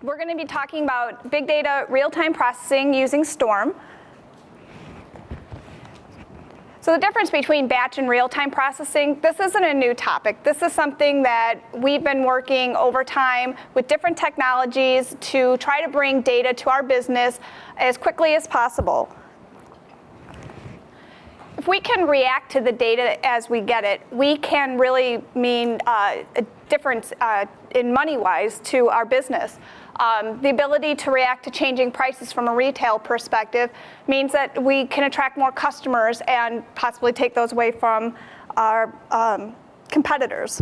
We're going to be talking about big data real-time processing using Storm. So the difference between batch and real-time processing, this isn't a new topic. This is something that we've been working over time with different technologies to try to bring data to our business as quickly as possible. If we can react to the data as we get it, we can really mean a difference in money-wise to our business. The ability to react to changing prices from a retail perspective means that we can attract more customers and possibly take those away from our competitors.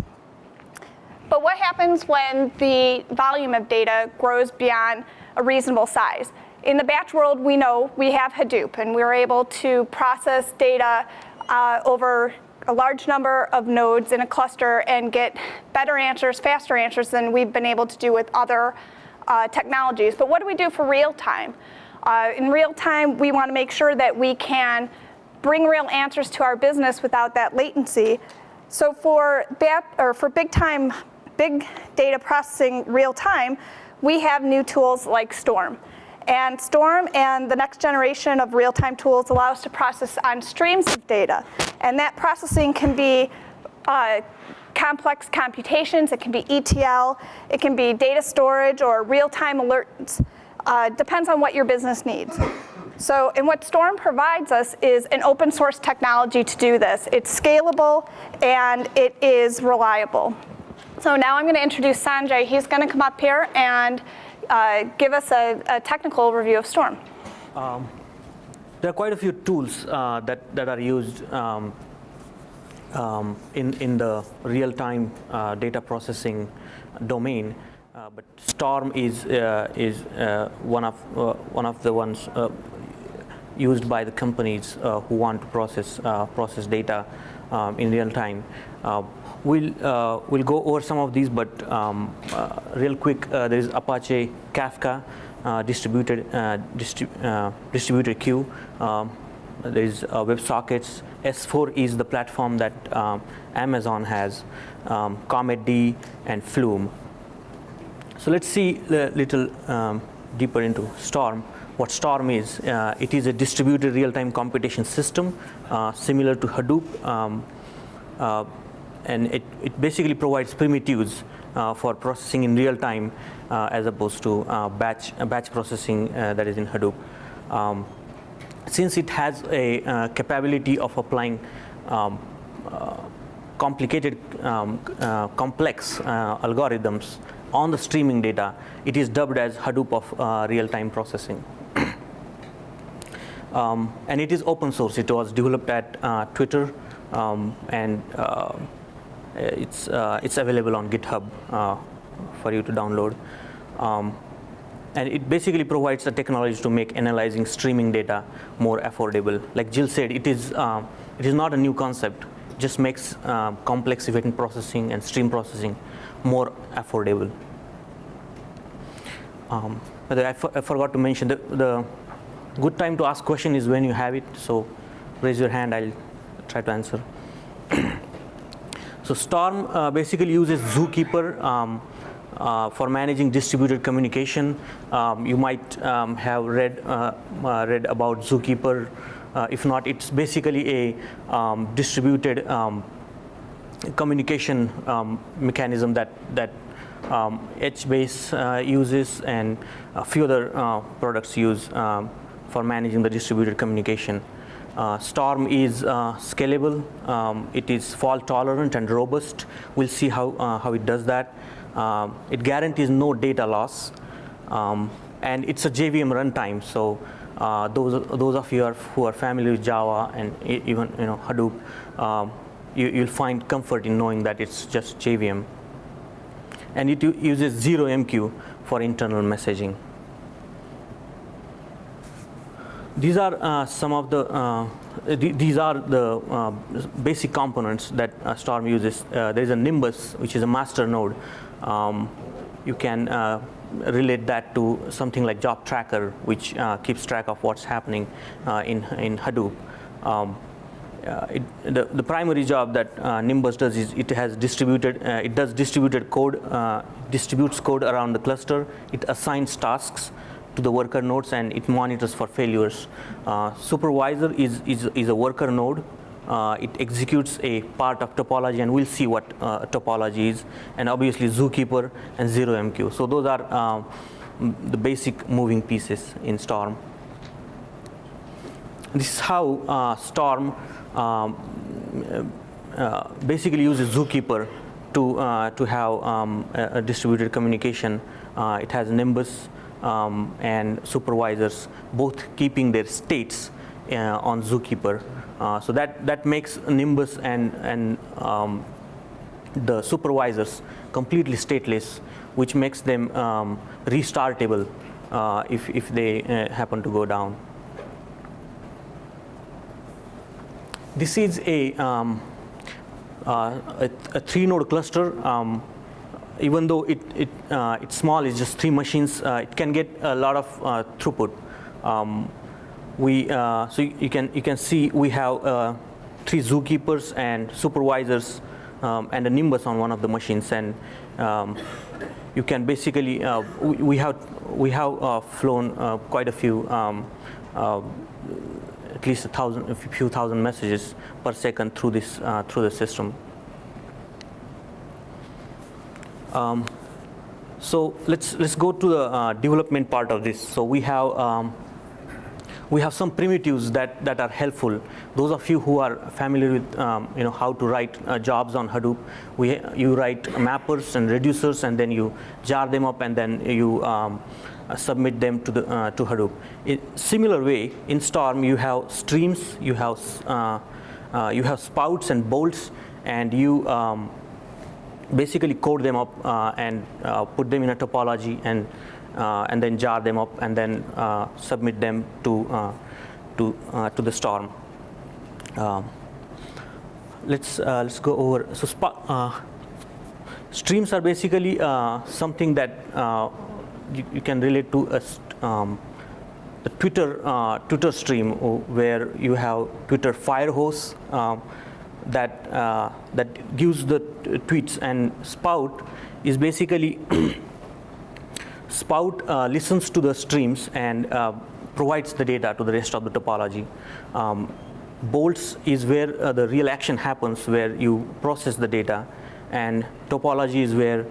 But what happens when the volume of data grows beyond a reasonable size? In the batch world, we know we have Hadoop, and we're able to process data over a large number of nodes in a cluster and get better answers, faster answers than we've been able to do with other technologies. But what do we do for real time? In real time, we want to make sure that we can bring real answers to our business without that latency. So for big data processing real time, we have new tools like Storm. And Storm and the next generation of real-time tools allow us to process on streams of data. And that processing can be complex computations, it can be ETL, it can be data storage or real-time alerts. Depends on what your business needs. So, and what Storm provides us is an open source technology to do this. It's scalable and it is reliable. So now I'm going to introduce Sanjay. He's going to come up here and give us a technical overview of Storm. There are quite a few tools that are used in the real-time data processing domain, but Storm is one of the ones used by the companies who want to process data in real time. We'll go over some of these, but real quick, there is Apache Kafka, distributed queue. There is WebSockets. S4 is the platform that Amazon has, Comet-D, and Flume. So let's see a little deeper into Storm. What Storm is, it is a distributed real-time computation system similar to Hadoop. And it basically provides primitives for processing in real time as opposed to batch processing that is in Hadoop. Since it has a capability of applying complicated, complex algorithms on the streaming data, it is dubbed as Hadoop of real-time processing. And it is open source. It was developed at Twitter, and it's available on GitHub for you to download. And it basically provides the technology to make analyzing streaming data more affordable. Like Jill said, it is not a new concept. It just makes complex event processing and stream processing more affordable. But I forgot to mention the good time to ask question is when you have it. So raise your hand. I'll try to answer. So Storm basically uses Zookeeper for managing distributed communication. You might have read about Zookeeper. If not, it's basically a distributed communication mechanism that HBase uses and a few other products use for managing the distributed communication. Storm is scalable. It is fault tolerant and robust. We'll see how it does that. It guarantees no data loss, and it's a JVM runtime. So those of you who are familiar with Java and even Hadoop, you'll find comfort in knowing that it's just JVM. And it uses 0MQ for internal messaging. These are some of the basic components that Storm uses. There is a Nimbus, which is a master node. You can relate that to something like Job Tracker, which keeps track of what's happening in Hadoop. the primary job that Nimbus does is it does distributed code, distributes code around the cluster. It assigns tasks to the worker nodes, and it monitors for failures. Supervisor is a worker node. It executes a part of topology, and we'll see what topology is, and obviously zookeeper and 0MQ. So those are the basic moving pieces in Storm. This is how Storm basically uses zookeeper to have a distributed communication. It has Nimbus and supervisors both keeping their states on zookeeper. So that makes Nimbus and the supervisors completely stateless, which makes them restartable if they happen to go down. This is a 3-node cluster. Even though it's small, it's just 3 machines, it can get a lot of throughput. So you can see we have 3 zookeepers and supervisors and a Nimbus on one of the machines, and you can basically we have flown quite a few, at least a few thousand messages per second through the system. So let's go to the development part of this. So we have some primitives that are helpful. Those of you who are familiar with how to write jobs on Hadoop, you write mappers and reducers, and then you jar them up, and then you submit them to Hadoop. In similar way, in Storm you have streams, you have spouts and bolts, and you basically code them up and put them in a topology, and then jar them up, and then submit them to the Storm. Let's go over. So streams are basically something that you can relate to the Twitter stream, where you have Twitter fire hose that gives the tweets, and spout is basically spout listens to the streams and provides the data to the rest of the topology. Bolts is where the real action happens, where you process the data, and topology is where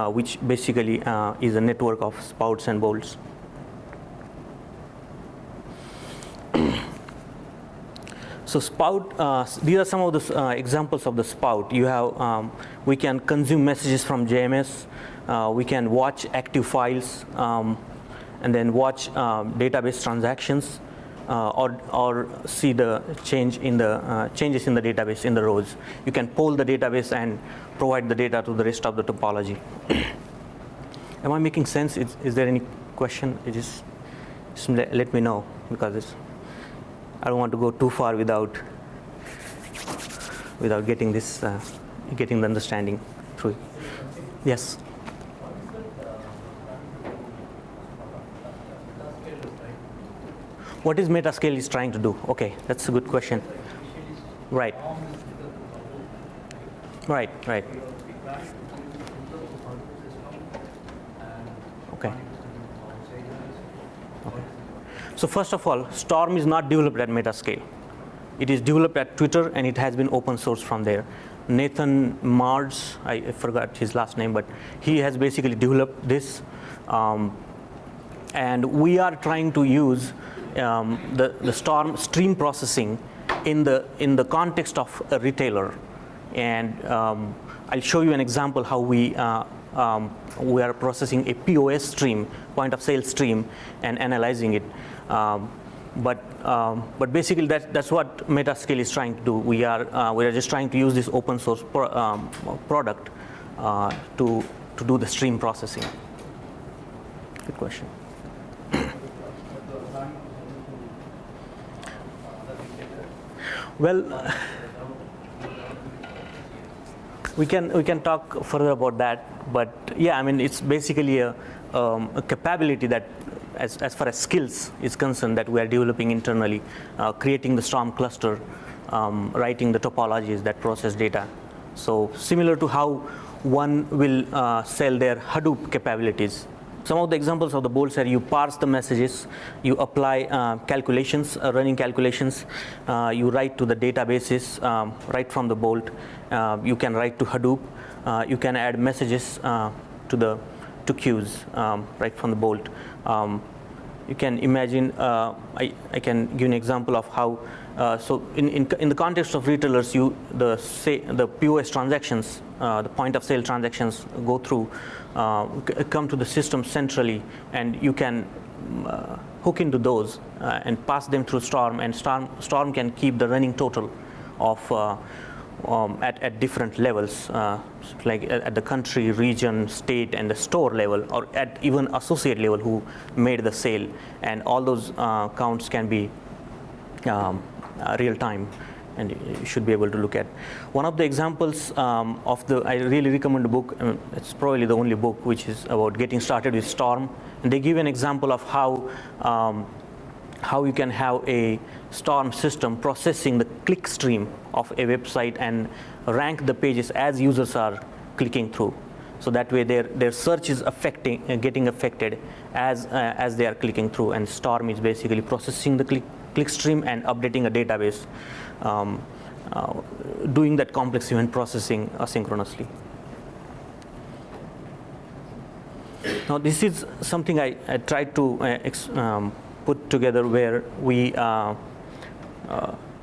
which basically is a network of spouts and bolts. So spout, these are some of the examples of the spout. You have, we can consume messages from JMS, we can watch active files, and then watch database transactions, or see the changes in the database in the rows. You can poll the database and provide the data to the rest of the topology. Am I making sense? Is there any question? Just let me know, because I don't want to go too far without getting this, getting the understanding through. Yes. What is MetaScale is trying to do? Okay, that's a good question. Right. Right. Okay. Okay. So first of all, Storm is not developed at MetaScale. It is developed at Twitter, and it has been open source from there. Nathan Mars, I forgot his last name, but he has basically developed this, and we are trying to use the Storm stream processing in the context of a retailer, and I'll show you an example how we are processing a POS stream, point of sale stream, and analyzing it. But basically that's what MetaScale is trying to do. We are just trying to use this open source product to do the stream processing. Good question. Well, we can talk further about that, but yeah, I mean, it's basically a capability that, as far as skills is concerned, that we are developing internally, creating the Storm cluster writing the topologies that process data. So similar to how one will sell their Hadoop capabilities. Some of the examples of the bolts are you parse the messages, you apply calculations, running calculations, you write to the databases right from the bolt. You can write to Hadoop. You can add messages to queues right from the bolt. You can imagine. I can give an example of how. So in the context of retailers, the POS transactions, the point of sale transactions go through, come to the system centrally, and you can hook into those and pass them through Storm, and Storm can keep the running total of at different levels, like at the country, region, state, and the store level, or at even associate level who made the sale, and all those counts can be real time, and you should be able to look at. One of the examples I really recommend a book. It's probably the only book which is about getting started with Storm, and they give an example of how you can have a Storm system processing the click stream of a website and rank the pages as users are clicking through. So that way their search is getting affected as they are clicking through, and Storm is basically processing the click stream and updating a database, doing that complex event processing asynchronously. Now this is something I tried to put together where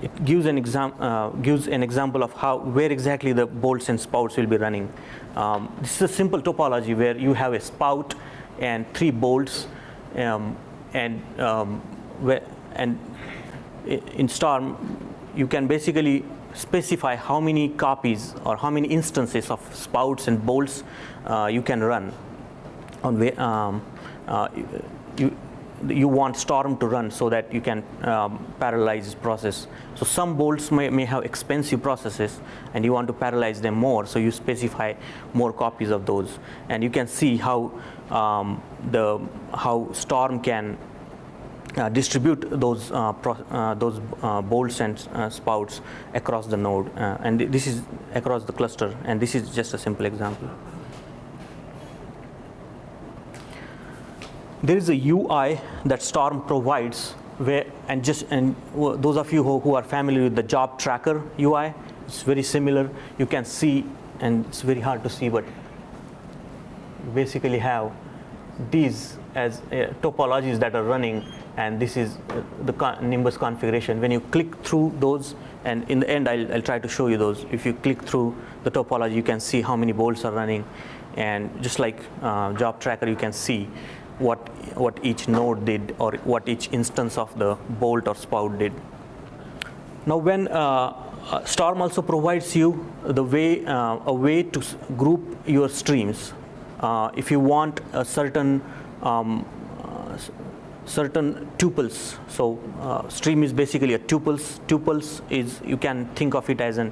it gives an example of where exactly the bolts and spouts will be running. This is a simple topology where you have a spout and 3 bolts, and in Storm you can basically specify how many copies or how many instances of spouts and bolts you can run on you want Storm to run so that you can parallelize this process. So some bolts may have expensive processes and you want to parallelize them more, so you specify more copies of those, and you can see how Storm can distribute those bolts and spouts across the node, and this is across the cluster, and this is just a simple example. There is a UI that Storm provides and those of you who are familiar with the job tracker UI, it's very similar. You can see, and it's very hard to see, but you basically have these as topologies that are running, and this is the Nimbus configuration. When you click through those, and in the end I'll try to show you those. If you click through the topology, you can see how many bolts are running, and just like job tracker, you can see what each node did or what each instance of the bolt or spout did. Now when Storm also provides you a way to group your streams. If you want a certain tuples, so stream is basically a tuples. Tuples is, you can think of it as a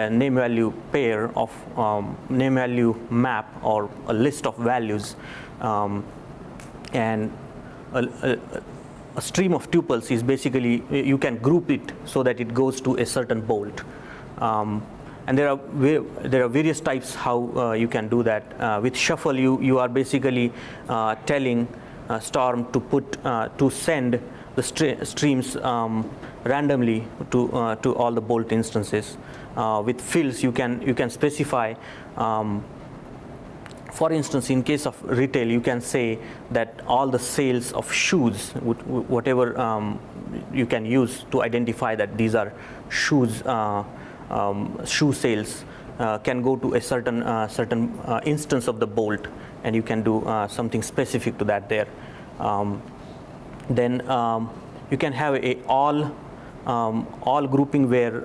name value pair of name value map or a list of values, and a stream of tuples is basically, you can group it so that it goes to a certain bolt, and there are various types how you can do that. With shuffle, you are basically telling Storm to send the streams randomly to all the bolt instances. With fills, you can specify. For instance, in case of retail, you can say that all the sales of shoes, whatever you can use to identify that these are shoes, shoe sales, can go to a certain instance of the bolt, and you can do something specific to that there. Then you can have a all grouping where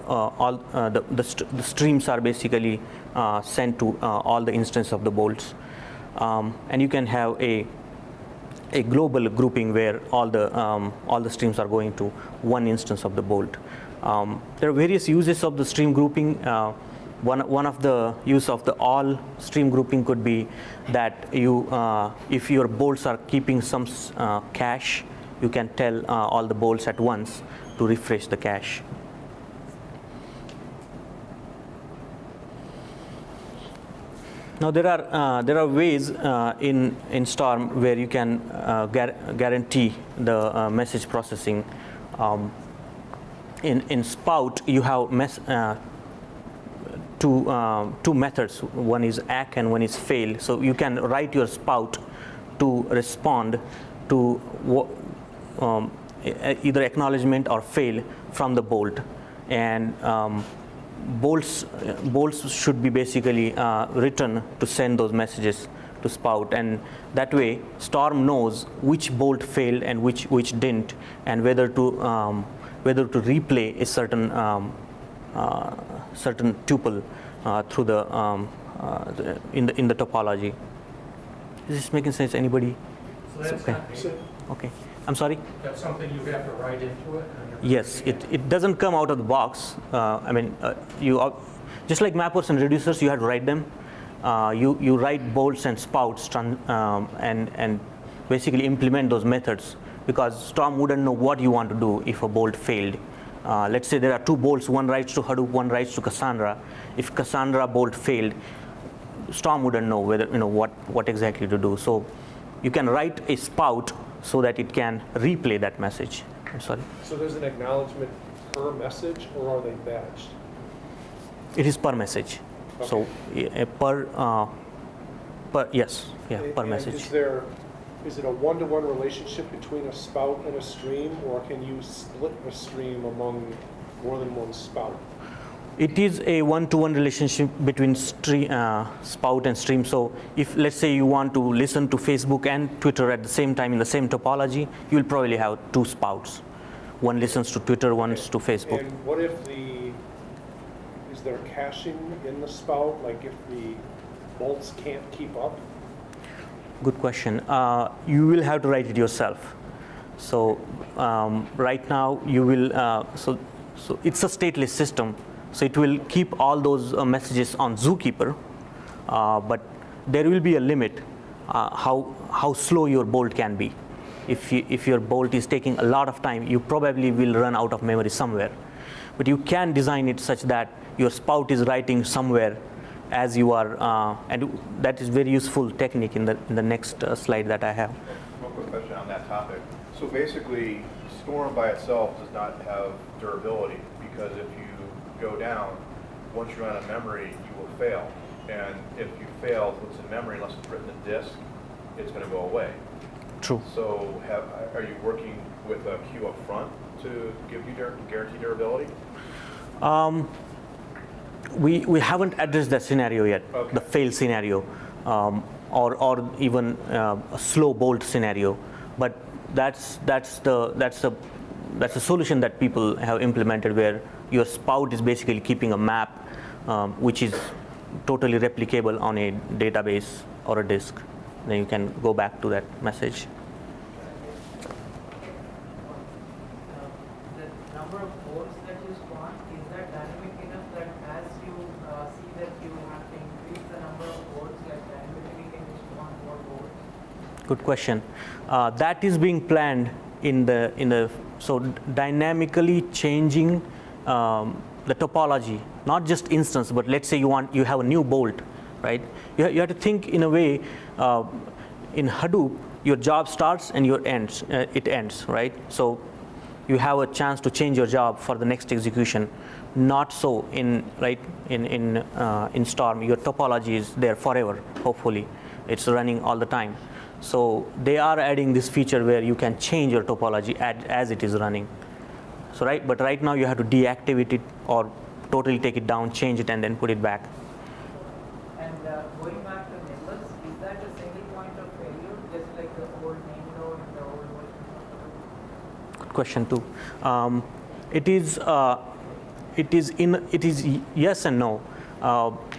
the streams are basically sent to all the instances of the bolts, and you can have a global grouping where all the streams are going to one instance of the bolt. There are various uses of the stream grouping. One of the use of the all stream grouping could be that if your bolts are keeping some cache, you can tell all the bolts at once to refresh the cache. Now there are ways in Storm where you can guarantee the message processing. In Spout you have two methods. One is ACK and one is fail. So you can write your Spout to respond to either acknowledgement or fail from the bolt, and bolts should be basically written to send those messages to Spout, and that way Storm knows which bolt failed and which didn't, and whether to replay a certain tuple through the in the topology. Is this making sense? Anybody? So that's Okay. Okay. I'm sorry? That's something you have to write into it? Yes, it doesn't come out of the box. You just like mappers and reducers, you have to write them. You write bolts and spouts and basically implement those methods, because Storm wouldn't know what you want to do if a bolt failed. Let's say there are two bolts, one writes to Hadoop, one writes to Cassandra. If Cassandra bolt failed, Storm wouldn't know what exactly to do. So you can write a spout so that it can replay that message. I'm sorry. So there's an acknowledgement per message, or are they batched? It is per message. Okay. So per message. Is it a one-to-one relationship between a spout and a stream, or can you split a stream among more than one spout? It is a one-to-one relationship between spout and stream. So if, let's say, you want to listen to Facebook and Twitter at the same time in the same topology, you will probably have two spouts. One listens to Twitter, one to Facebook. And what if is there caching in the spout? Like if the bolts can't keep up? Good question. You will have to write it yourself. So right now you will, so it's a stateless system. So it will keep all those messages on Zookeeper, but there will be a limit how slow your bolt can be. If your bolt is taking a lot of time, you probably will run out of memory somewhere. But you can design it such that your spout is writing somewhere as you are, and that is very useful technique in the next slide that I have. One quick question on that topic. So basically, Storm by itself does not have durability, because if you go down, once you run out of memory, you will fail. And if you fail, what's in memory, unless it's written in disk, it's going to go away. True. So are you working with a queue up front to give you guarantee durability? We haven't addressed that scenario yet, Okay. the fail scenario, or even a slow bolt scenario. But that's the solution that people have implemented, where your spout is basically keeping a map, which is totally replicable on a database or a disk. Then you can go back to that message. The number of bolts that you spawn, is that dynamic enough that as you see that you have to increase the number of bolts, like dynamically can you spawn more bolts? Good question. That is being planned so dynamically changing the topology, not just instance, but let's say you have a new bolt, right? You have to think in a way. In Hadoop, your job starts and it ends, right? So you have a chance to change your job for the next execution. Not so in Storm. Your topology is there forever. Hopefully, it's running all the time. So they are adding this feature where you can change your topology as it is running. So but right now you have to deactivate it or totally take it down, change it, and then put it back. And going back to Nimbus, is that a single point of failure, just like the old name node and the old version of Hadoop? Good question too. It is yes and no.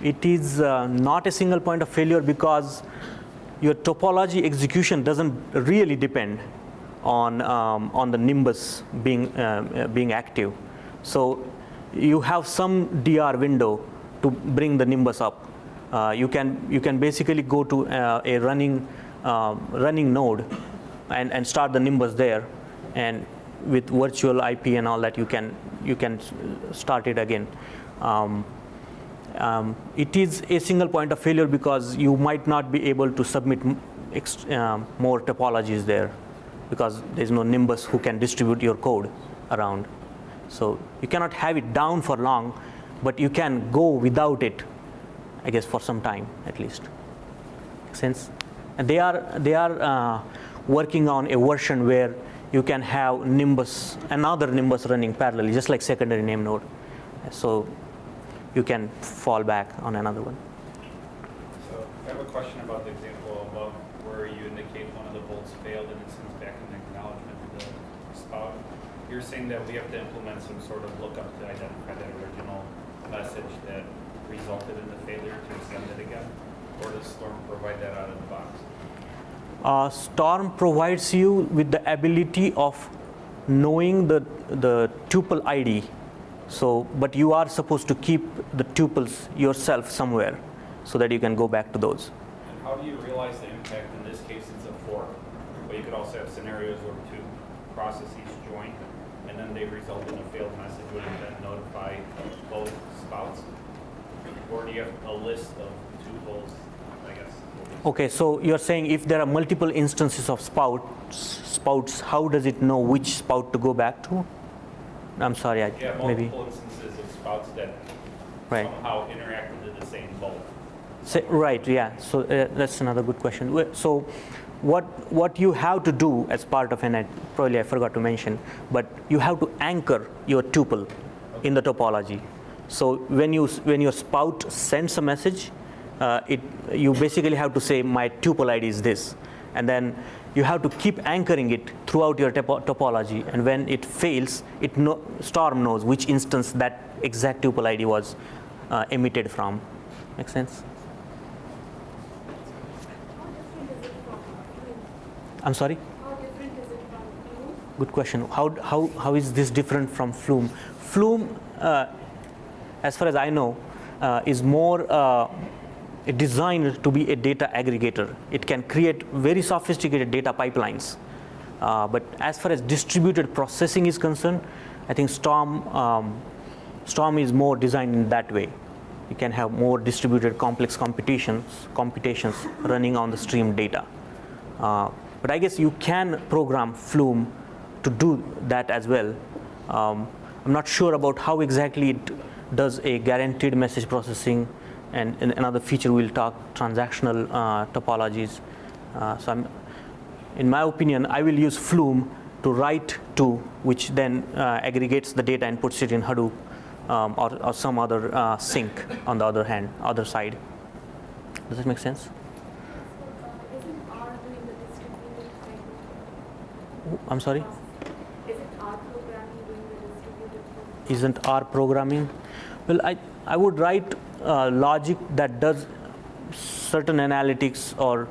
It is not a single point of failure because your topology execution doesn't really depend on the Nimbus being active. So you have some DR window to bring the Nimbus up. You can basically go to a running node and start the Nimbus there, and with virtual IP and all that, you can start it again. It is a single point of failure because you might not be able to submit more topologies there, because there's no Nimbus who can distribute your code around. So you cannot have it down for long, but you can go without it, I guess, for some time at least. Make sense? And they are working on a version where you can have Nimbus, another Nimbus running parallelly, just like secondary name node. So you can fall back on another one. So I have a question about the example above where you indicate one of the bolts failed and it sends back an acknowledgement to the spout. You're saying that we have to implement some sort of lookup to identify that original message that resulted in the failure to send it again? Or does Storm provide that out of the box? Storm provides you with the ability of knowing the tuple ID. So, but you are supposed to keep the tuples yourself somewhere so that you can go back to those. And how do you realize the impact? In this case, it's a fork. But you could also have scenarios where two processes join and then they result in a failed message. Would it then notify both spouts? Or do you have a list of tuples, I guess? Okay, so you're saying if there are multiple instances of spouts, how does it know which spout to go back to? I'm sorry, Yeah, maybe. multiple instances of spouts that Right. somehow interact into the same bolt. Right, yeah. So that's another good question. So what you have to do as part of an, probably I forgot to mention, but you have to anchor your tuple in the topology. So when your spout sends a message, you basically have to say my tuple ID is this, and then you have to keep anchoring it throughout your topology. And when it fails, Storm knows which instance that exact tuple ID was emitted from. Make sense? I'm sorry? How different is it from Flume? Good question. How is this different from Flume? Flume, as far as I know, is more designed to be a data aggregator. It can create very sophisticated data pipelines. But as far as distributed processing is concerned, I think Storm is more designed in that way. You can have more distributed complex computations running on the stream data. But I guess you can program Flume to do that as well. I'm not sure about how exactly it does a guaranteed message processing, and in another feature we'll talk transactional topologies. In my opinion, I will use Flume to write to, which then aggregates the data and puts it in Hadoop or some other sink on the other side. Does that make sense? Isn't R doing the distributed thing? I'm sorry? Isn't R programming doing the distributed thing? Isn't R programming? Well, I would write logic that does certain analytics or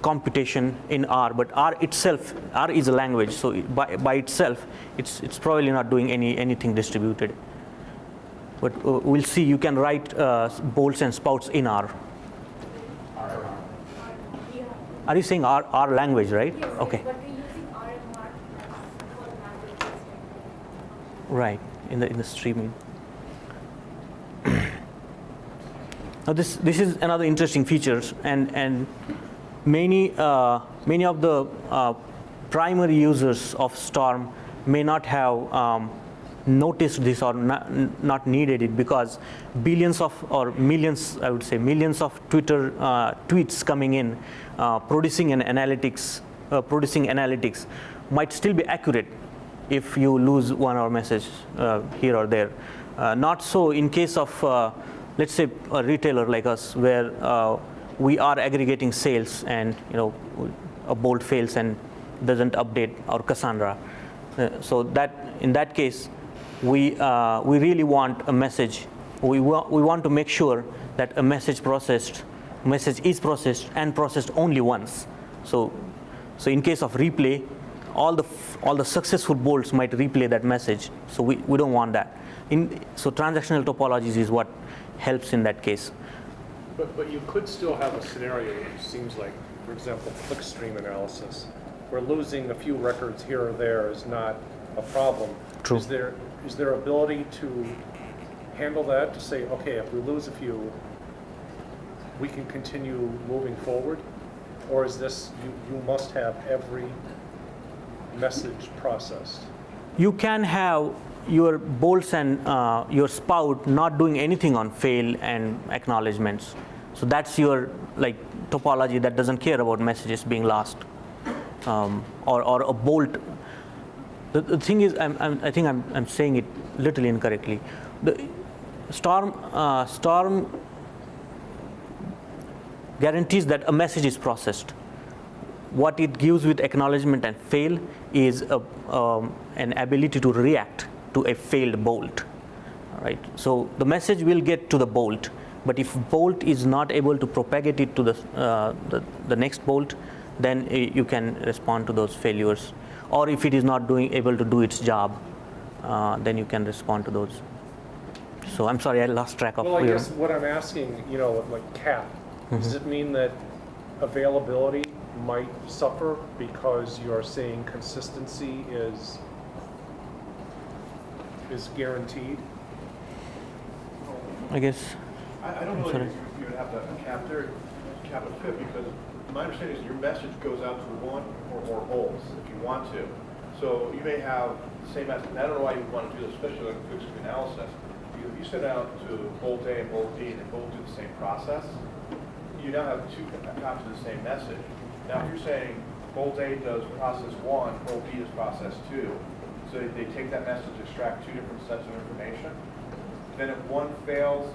computation in R, but R itself, R is a language, so by itself, it's probably not doing anything distributed. But we'll see. You can write bolts and spouts in R. Yeah. Are you saying R language, right? Yes, Okay. but we're using R and R for language testing. Right, in the streaming. Now this is another interesting feature, and many of the primary users of Storm may not have noticed this or not needed it, because billions of, or millions, I would say millions of Twitter tweets coming in producing analytics might still be accurate if you lose one or message here or there. Not so in case of let's say a retailer like us, where we are aggregating sales, and a bolt fails and doesn't update our Cassandra. So that in that case, we really want a message. We want to make sure that a message is processed and processed only once. So in case of replay, all the successful bolts might replay that message. So we don't want that. So transactional topologies is what helps in that case. But you could still have a scenario, it seems like, for example, clickstream analysis, where losing a few records here or there is not a problem. True. Is there ability to handle that, to say, okay, if we lose a few, we can continue moving forward? Or is this, you must have every message processed? You can have your bolts and your spout not doing anything on fail and acknowledgements. So that's your like topology that doesn't care about messages being lost, or a bolt. The thing is, I think I'm saying it literally incorrectly. The Storm guarantees that a message is processed. What it gives with acknowledgement and fail is an ability to react to a failed bolt, right? So the message will get to the bolt, but if bolt is not able to propagate it to the next bolt, then you can respond to those failures. Or if it is not able to do its job, then you can respond to those. So I'm sorry, I lost track of. Well, I guess what I'm asking, like cap, does it mean that availability might suffer because you're saying consistency is guaranteed? I guess. I don't know Sorry. if you would have to cap a fit, because my understanding is your message goes out to one or more bolts if you want to. So you may have the same message, and I don't know why you would want to do this, especially like quick sweep analysis. If you send out to bolt A and bolt B and they both do the same process, you now have two copies of the same message. Now if you're saying bolt A does process 1, bolt B does process 2, so they take that message, extract two different sets of information, then if one fails,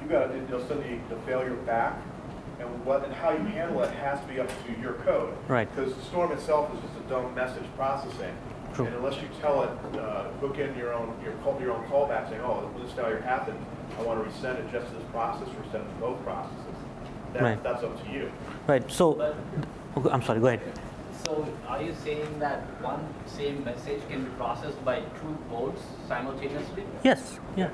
they'll send the failure back, and how you handle it has to be up to your code. Right. Because Storm itself is just a dumb message processing. True. And unless you tell it, hook in your own callback saying, oh, this failure happened, I want to resend it just to this process or send it to both processes. Right. That's up to you. Right. So, But- okay, I'm sorry. Go ahead. So are you saying that one same message can be processed by two boards simultaneously? Yes. Yeah.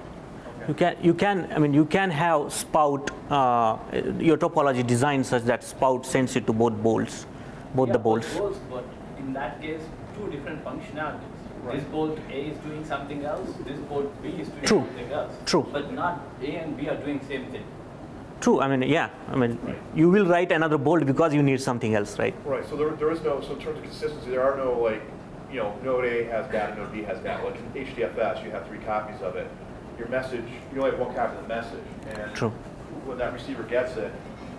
You can have spout, your topology designed such that spout sends it to both bolts, both the bolts. But in that case, two different functionalities. This bolt A is doing something else, this bolt B is doing True. something else. True. But not A and B are doing same thing. True. You will write another bolt because you need something else, right? Right, so there is no, so in terms of consistency, there are no node A has data, node B has data. Like in HDFS, you have 3 copies of it. Your message, you only have 1 copy of the message. And True. when that receiver gets it,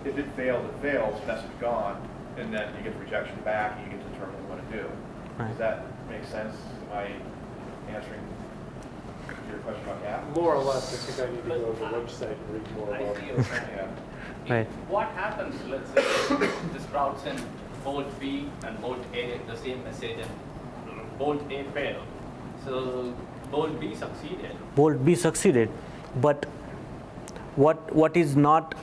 if it fails, message gone, and then you get the rejection back and you get to determine what to do. Right. Does that make sense? Am I answering your question about cap? More or less, I think I need to go to the website and read more I about see it. your point. Yeah. Right. What happens, let's say, the sprout send bolt B and bolt A the same message and bolt A failed. So bolt B succeeded. Bolt B succeeded, but what is not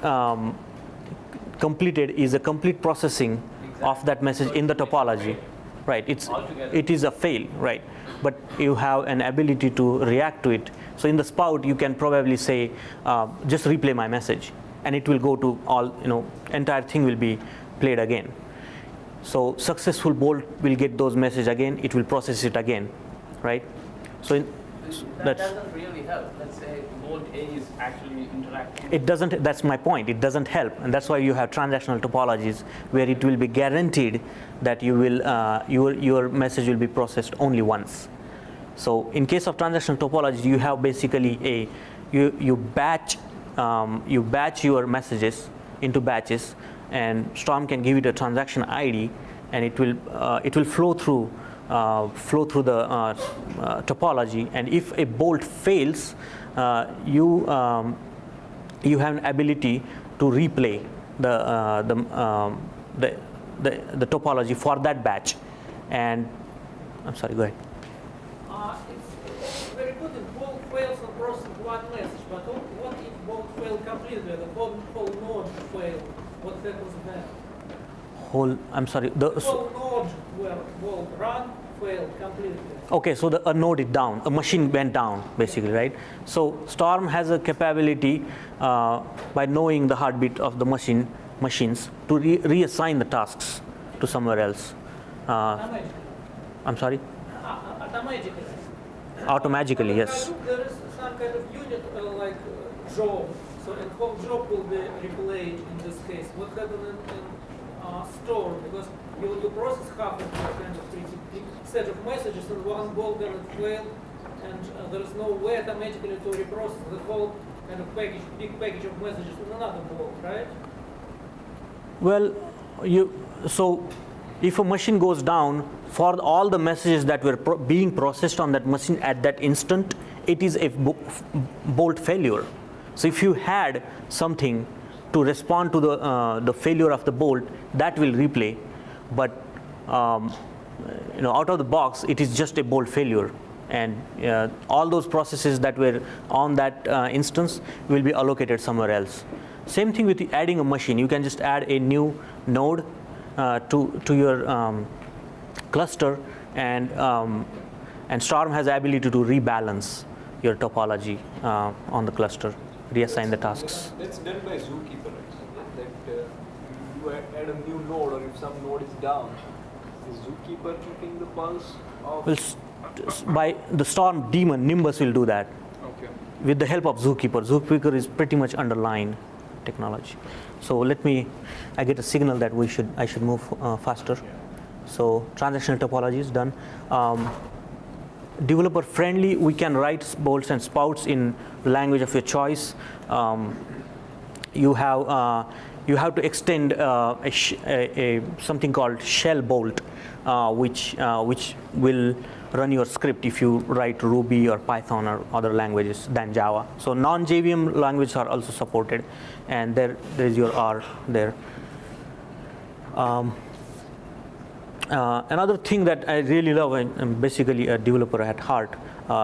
completed is a complete processing of that message in the topology, right? It is a fail, right? But you have an ability to react to it. So in the spout, you can probably say, just replay my message, and it will go to all, entire thing will be played again. So successful bolt will get those message again. It will process it again, right? So That doesn't really help. Let's say bolt A is actually interacting. it doesn't. That's my point. It doesn't help, and that's why you have transactional topologies where it will be guaranteed that you will your message will be processed only once. So in case of transactional topology, you have basically you batch your messages into batches, and Storm can give it a transaction ID, and it will flow through the topology. And if a bolt fails, you have an ability to replay the topology for that batch. And I'm sorry, go ahead. It's very good if bolt fails and process one message, but what if bolt fail completely, the whole node fail? What happens then? I'm sorry. The whole node where bolt run failed completely. Okay, so a node is down, a machine went down, basically, right? So Storm has a capability by knowing the heartbeat of the machines to reassign the tasks to somewhere else. I'm sorry? Automatically. Automatically, yes. There is some kind of unit like job, so a whole job will be replayed in this case. What happens in store, because you process half of the kind of pretty big set of messages and one ball will fail, and there is no way automatically to reprocess the whole kind of package, big package of messages in another ball, right? Well, so if a machine goes down, for all the messages that were being processed on that machine at that instant, it is a bolt failure. So if you had something to respond to the failure of the bolt, that will replay. But out of the box, it is just a bolt failure, and all those processes that were on that instance will be allocated somewhere else. Same thing with adding a machine. You can just add a new node to your cluster, and Storm has the ability to rebalance your topology on the cluster, reassign the tasks. That's done by Zookeeper, right? That you add a new node, or if some node is down, is Zookeeper keeping the pulse of? Well, by the Storm daemon, Nimbus will do that. Okay. With the help of Zookeeper. Zookeeper is pretty much underlying technology. So I get a signal that I should move faster. So transactional topology is done. Developer friendly, we can write bolts and spouts in language of your choice. You have to extend something called shell bolt, which will run your script if you write Ruby or Python or other languages than Java. So non-JVM languages are also supported, and there is your R there. Another thing that I really love, I'm basically a developer at heart,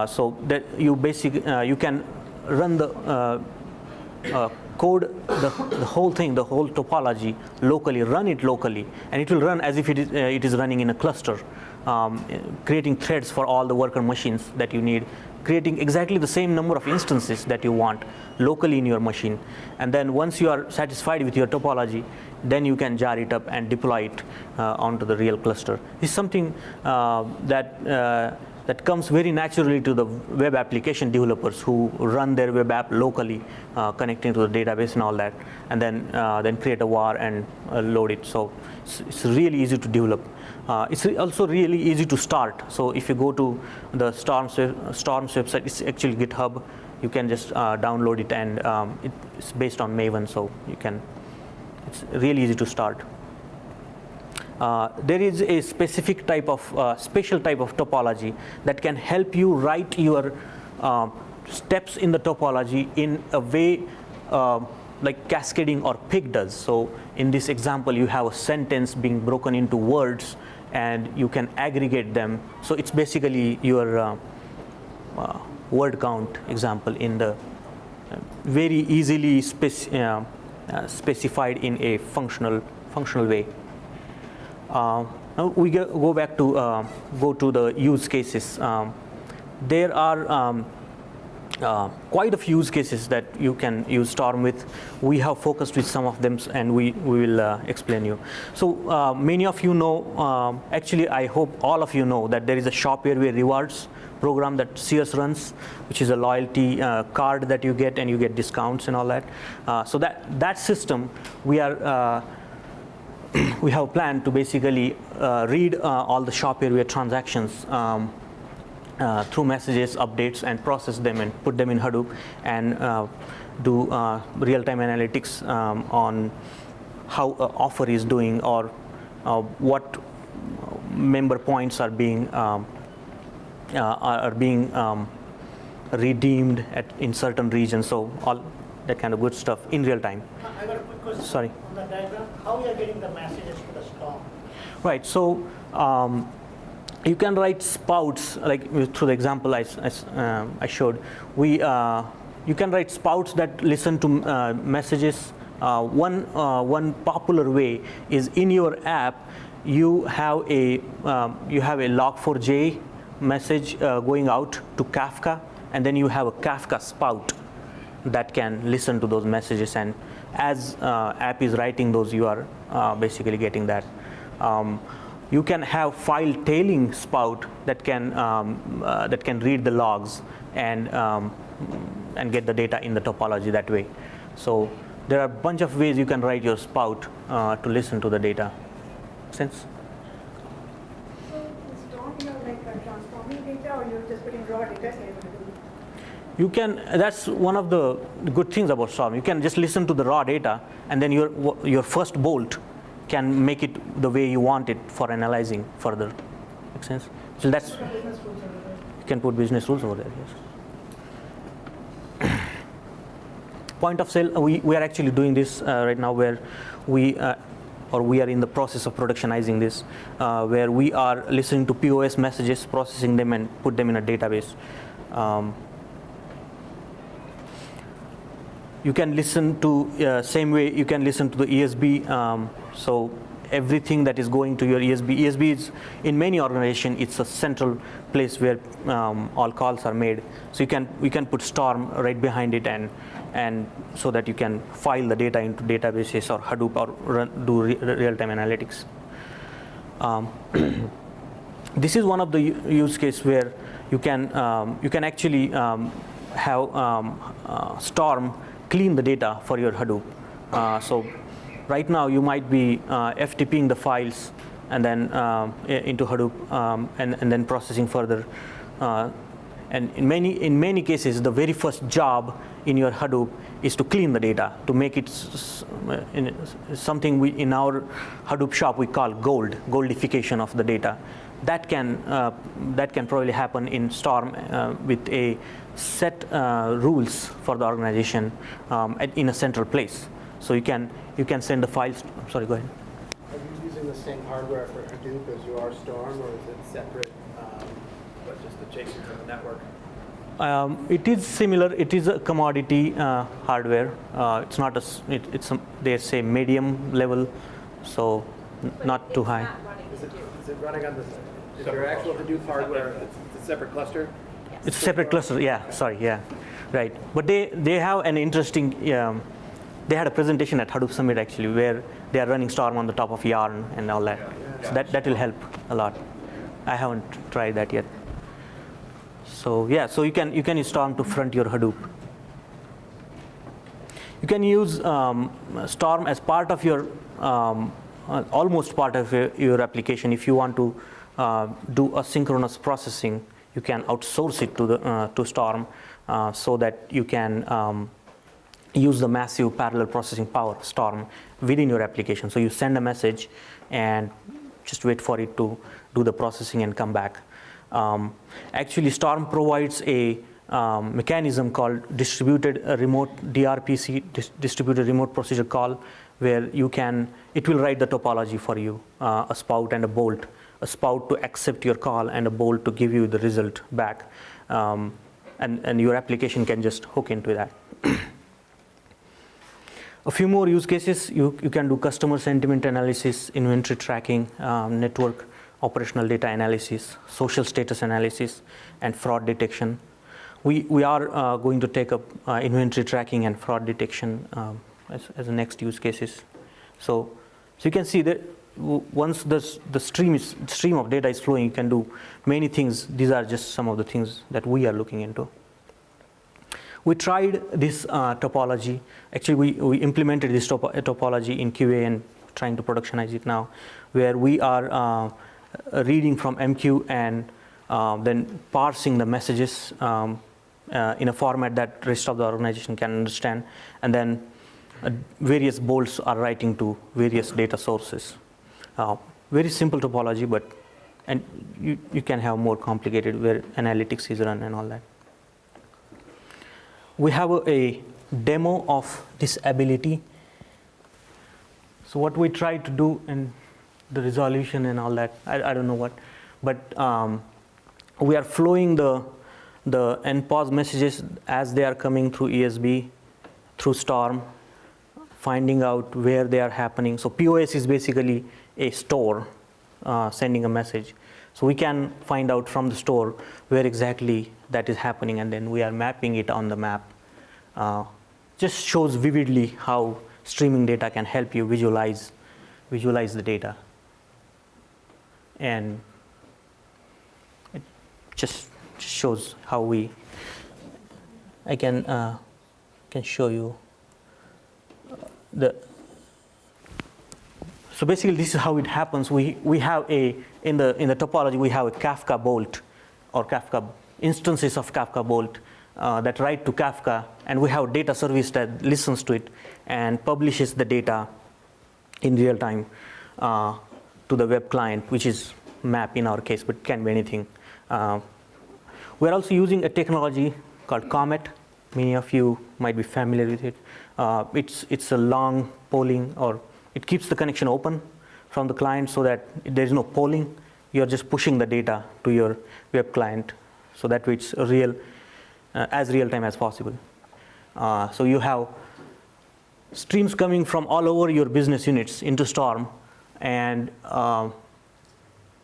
so that you can run the code, the whole thing, the whole topology locally, run it locally, and it will run as if it is running in a cluster, creating threads for all the worker machines that you need, creating exactly the same number of instances that you want locally in your machine. And then once you are satisfied with your topology, then you can jar it up and deploy it onto the real cluster. This is something that comes very naturally to the web application developers who run their web app locally, connecting to the database and all that, and then create a var and load it. So it's really easy to develop. It's also really easy to start. So if you go to the Storm's website, it's actually GitHub. You can just download it, and it's based on Maven, so it's really easy to start. There is a specific type of special type of topology that can help you write your steps in the topology in a way like cascading or pig does. So in this example, you have a sentence being broken into words, and you can aggregate them. So it's basically your word count example in the very easily specified in a functional way. Now we go back to the use cases. There are quite a few use cases that you can use Storm with. We have focused with some of them, and we will explain you. So many of you know, actually I hope all of you know, that there is a Shop Your Way rewards program that Sears runs, which is a loyalty card that you get, and you get discounts and all that. So that system, we have a plan to basically read all the Shop Your Way transactions through messages, updates, and process them and put them in Hadoop, and do real-time analytics on how an offer is doing, or what member points are being redeemed in certain regions. So all that kind of good stuff in real time. I got a quick question. Sorry. On the diagram, how you are getting the messages to the Storm? Right. So you can write spouts, like through the example I showed. You can write spouts that listen to messages. One popular way is in your app, you have a log4j message going out to Kafka, and then you have a Kafka spout that can listen to those messages, and as app is writing those, you are basically getting that. you can have file tailing spout that can read the logs and get the data in the topology that way. So there are a bunch of ways you can write your spout to listen to the data. Make sense? So in Storm, you're like transforming data, or you're just putting raw data here? You can. That's one of the good things about Storm. You can just listen to the raw data, and then your first bolt can make it the way you want it for analyzing further. Make sense? So that's, you can put business rules over there. Yes. Point of sale. We are actually doing this right now, where we are in the process of productionizing this, where we are listening to POS messages, processing them, and put them in a database. You can listen to same way you can listen to the ESB. So everything that is going to your ESB is in many organizations, it's a central place where all calls are made. So we can put Storm right behind it, and so that you can file the data into databases or Hadoop or do real-time analytics. This is one of the use case where you can actually have Storm clean the data for your Hadoop. So right now you might be FTPing the files and then into Hadoop and then processing further. And in many cases, the very first job in your Hadoop is to clean the data, to make it something in our Hadoop shop we call goldification of the data. That can probably happen in Storm with a set rules for the organization in a central place. So you can send the files. Sorry, go ahead. Are you using the same hardware for Hadoop as you are Storm, or is it separate, but just adjacent to the network? It is similar. It is a commodity hardware. It's not they say medium level, so not too high. Is it running on is your actual Hadoop hardware? It's a separate cluster. It's a separate cluster. Yeah. Sorry. Yeah. Right. But they have an interesting. They had a presentation at Hadoop Summit actually, where they are running Storm on the top of Yarn and all that. So that will help a lot. I haven't tried that yet. So yeah, so you can use Storm to front your Hadoop. You can use Storm as part of your almost part of your application. If you want to do asynchronous processing, you can outsource it to Storm so that you can use the massive parallel processing power of Storm within your application. So you send a message and just wait for it to do the processing and come back. Actually, Storm provides a mechanism called distributed remote DRPC, distributed remote procedure call, where it will write the topology for you, a spout and a bolt, a spout to accept your call and a bolt to give you the result back. And your application can just hook into that. A few more use cases. You can do customer sentiment analysis, inventory tracking, network operational data analysis, social status analysis, and fraud detection. We are going to take up inventory tracking and fraud detection as the next use cases. So you can see that once the stream of data is flowing, you can do many things. These are just some of the things that we are looking into. We tried this topology. Actually, we implemented this topology in QA and trying to productionize it now, where we are reading from MQ and then parsing the messages in a format that rest of the organization can understand, and then various bolts are writing to various data sources. Very simple topology, and you can have more complicated where analytics is run and all that. We have a demo of this ability. So what we try to do in the resolution and all that, I don't know what, but we are flowing the NPOS messages as they are coming through ESB, through Storm, finding out where they are happening. So POS is basically a store sending a message. So we can find out from the store where exactly that is happening, and then we are mapping it on the map. Just shows vividly how streaming data can help you visualize the data. and it just shows how I can show you so basically this is how it happens. We have in the topology we have a Kafka bolt or Kafka instances of Kafka bolt that write to Kafka, and we have data service that listens to it and publishes the data in real time to the web client, which is map in our case, but can be anything. We're also using a technology called Comet. Many of you might be familiar with it. It's a long polling, or it keeps the connection open from the client so that there is no polling. You're just pushing the data to your web client, so that way it's as real time as possible. So you have streams coming from all over your business units into Storm, and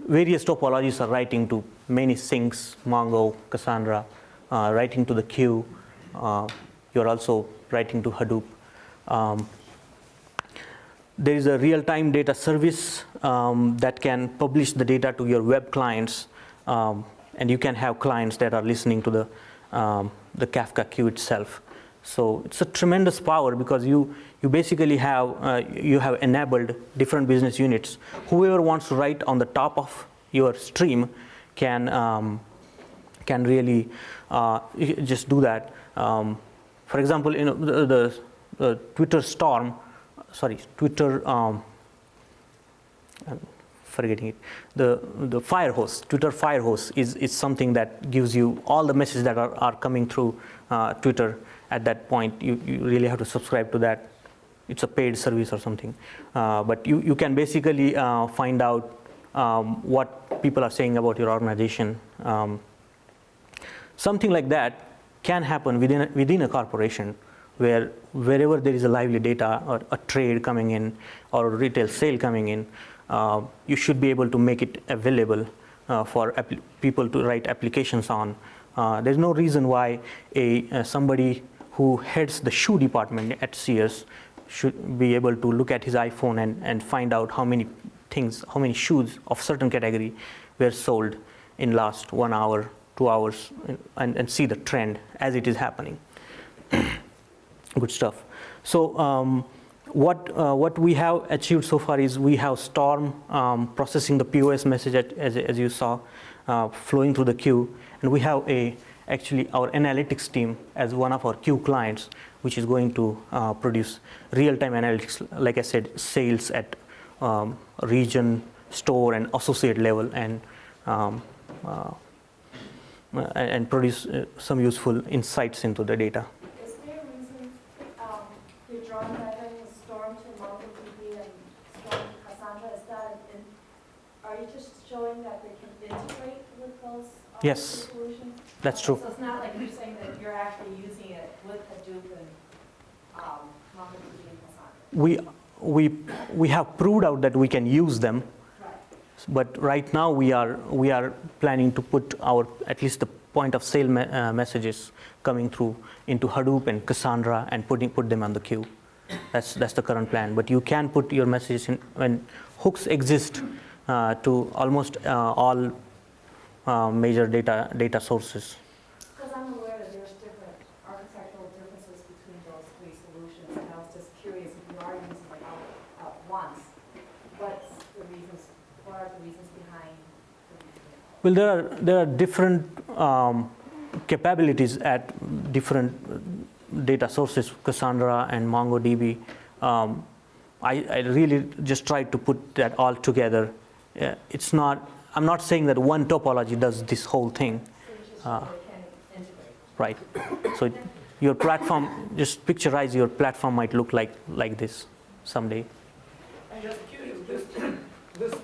various topologies are writing to many sinks, Mongo, Cassandra, writing to the queue. You're also writing to Hadoop. There is a real-time data service that can publish the data to your web clients, and you can have clients that are listening to the Kafka queue itself. So it's a tremendous power, because you basically have enabled different business units. Whoever wants to write on the top of your stream can really just do that. For example, the Twitter Storm, Twitter. I'm forgetting it. The Firehose, Twitter Firehose is something that gives you all the messages that are coming through Twitter. At that point, you really have to subscribe to that. It's a paid service or something. But you can basically find out what people are saying about your organization. Something like that can happen within a corporation, where wherever there is a lively data or a trade coming in or a retail sale coming in, you should be able to make it available for people to write applications on. There's no reason why somebody who heads the shoe department at Sears should be able to look at his iPhone and find out how many shoes of certain category were sold in last 1 hour, 2 hours, and see the trend as it is happening. Good stuff. So what we have achieved so far is we have Storm processing the POS message as you saw, flowing through the queue, and we have actually our analytics team as one of our queue clients, which is going to produce real-time analytics, like I said, sales at region, store, and associate level, and produce some useful insights into the data. Is there a reason you're drawing that in with Storm to MongoDB and Storm to Cassandra? Are you just showing that they can integrate with those Yes. solutions? That's true. So it's not like you're saying that you're actually using it with Hadoop and MongoDB and Cassandra? We have proved out that we can use them, Right. but right now we are planning to put at least the point of sale messages coming through into Hadoop and Cassandra and put them on the queue. That's the current plan. But you can put your messages in when hooks exist to almost all major data sources. Because I'm aware that there's different architectural differences between those three solutions, and I was just curious if you are using it all at once, what are the reasons behind the Well, there are different capabilities at different data sources, Cassandra and MongoDB. I really just tried to put that all together. I'm not saying that one topology does this whole thing. Right. So your platform, just picturize your platform might look like this someday. I'm just curious, this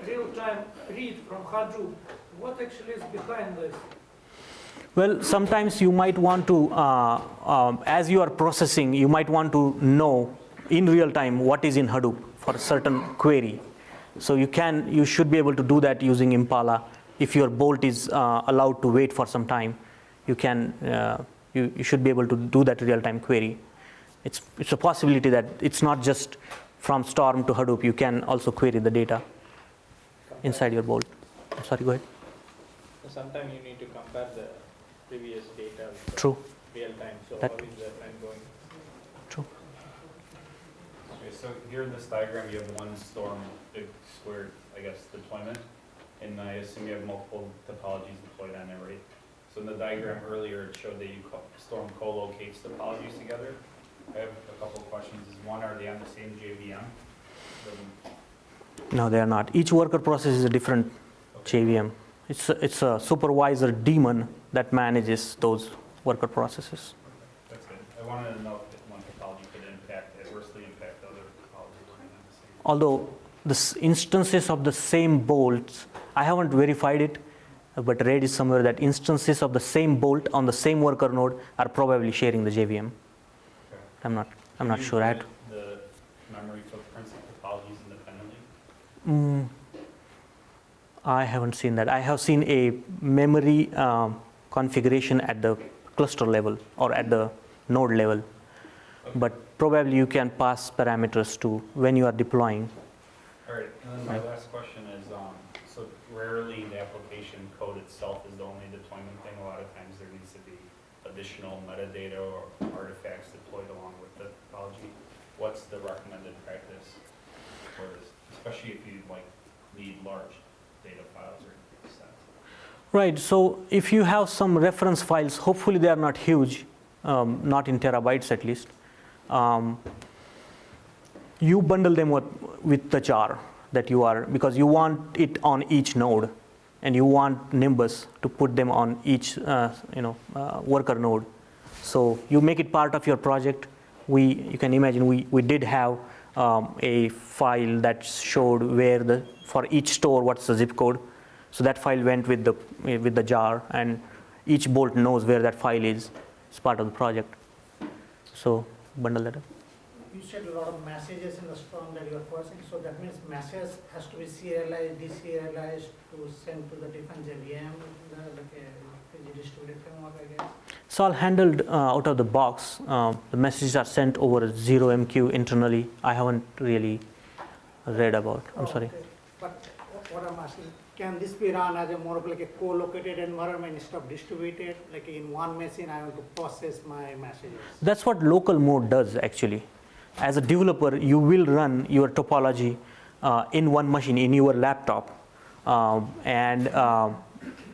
real-time read from Hadoop, what actually is behind this? Well, sometimes you might want to, as you are processing, you might want to know in real time what is in Hadoop for a certain query. So you should be able to do that using Impala. If your bolt is allowed to wait for some time, you should be able to do that real-time query. It's a possibility that it's not just from Storm to Hadoop. You can also query the data. inside your bolt. Sorry, go ahead. So sometimes you need to compare the previous data with True. real time. So That- how is the time going? True. Okay, so here in this diagram, you have one storm, big square, I guess, deployment. And I assume you have multiple topologies deployed on there, right? So in the diagram earlier, it showed that storm co-locates topologies together. I have a couple of questions. Is one, are they on the same JVM? No, they are not. Each worker process is a different JVM. It's a supervisor daemon that manages those worker processes. That's good. I wanted to know if one topology could adversely impact other topologies running on the same. Although the instances of the same bolts, I haven't verified it, but read it somewhere that instances of the same bolt on the same worker node are probably sharing the JVM. Okay. I'm not Do you sure. manage the memory footprints of topologies independently? I haven't seen that. I have seen a memory configuration at the cluster level or at the node level, but probably you can pass parameters to when you are deploying. All right, and then my last question is, so rarely the application code itself is the only deployment thing. A lot of times there needs to be additional metadata or artifacts deployed along with the topology. What's the recommended practice for this, especially if you need large data files or sets? Right, so if you have some reference files, hopefully they are not huge, not in terabytes at least, you bundle them with the jar that you are, because you want it on each node and you want Nimbus to put them on each worker node. So you make it part of your project. You can imagine we did have a file that showed where for each store what's the zip code. So that file went with the jar, and each bolt knows where that file is. It's part of the project. So bundle that up. You said a lot of messages in the storm that you are processing, so that means message has to be serialized, deserialized to send to the different JVM, like a distributed framework, I guess. It's all handled out of the box. The messages are sent over 0MQ internally. I haven't really read about. I'm sorry. Okay. But what I'm asking, can this be run as a more of like a co-located environment instead of distributed? Like in one machine, I want to process my messages. That's what local mode does actually. As a developer, you will run your topology in one machine, in your laptop, and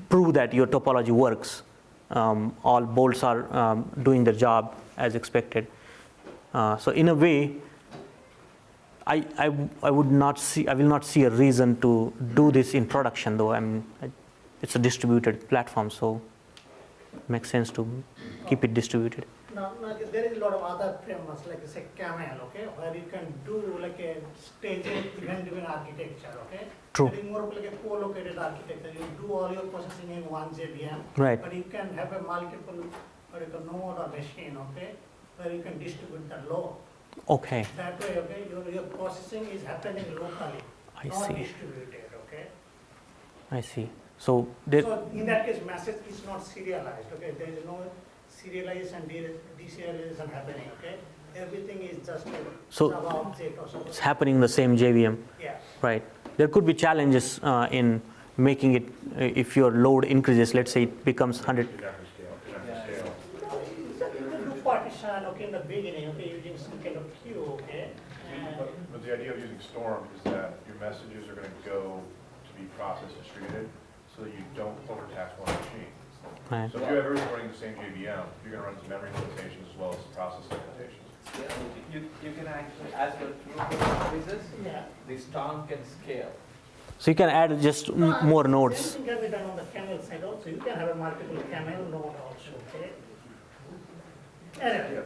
prove that your topology works. All bolts are doing their job as expected. So in a way, I will not see a reason to do this in production, though. It's a distributed platform, so it makes sense to keep it distributed. Now, there is a lot of other frameworks, like say Camel, okay, where you can do like a staged event-driven architecture, okay? True. That is more of like a co-located architecture. You do all your processing in one JVM, Right. but you can have a multiple node or machine, okay, where you can distribute the load. Okay, That way, okay, your processing is happening locally, I not see. distributed, okay? I see. So there, So in that case, message is not serialized, okay? There is no serialization, deserialization happening, okay? Everything is just a So Java object or something. it's happening in the same JVM, Yeah. right? There could be challenges in making it, if your load increases, let's say it becomes 100. You have to scale. You have to scale. You can do partition, okay, in the beginning, okay, using some kind of queue, okay? But the idea of using Storm is that your messages are going to go to be process distributed so that you don't overtax one machine. Right. So if you have everything running the same JVM, you're going to run into memory limitations as well as process limitations. You can actually, as your throughput increases, Yeah. the storm can scale. So you can add just more nodes. Same thing can be done on the camel side also. You can have a multiple camel node also, okay? Anyway.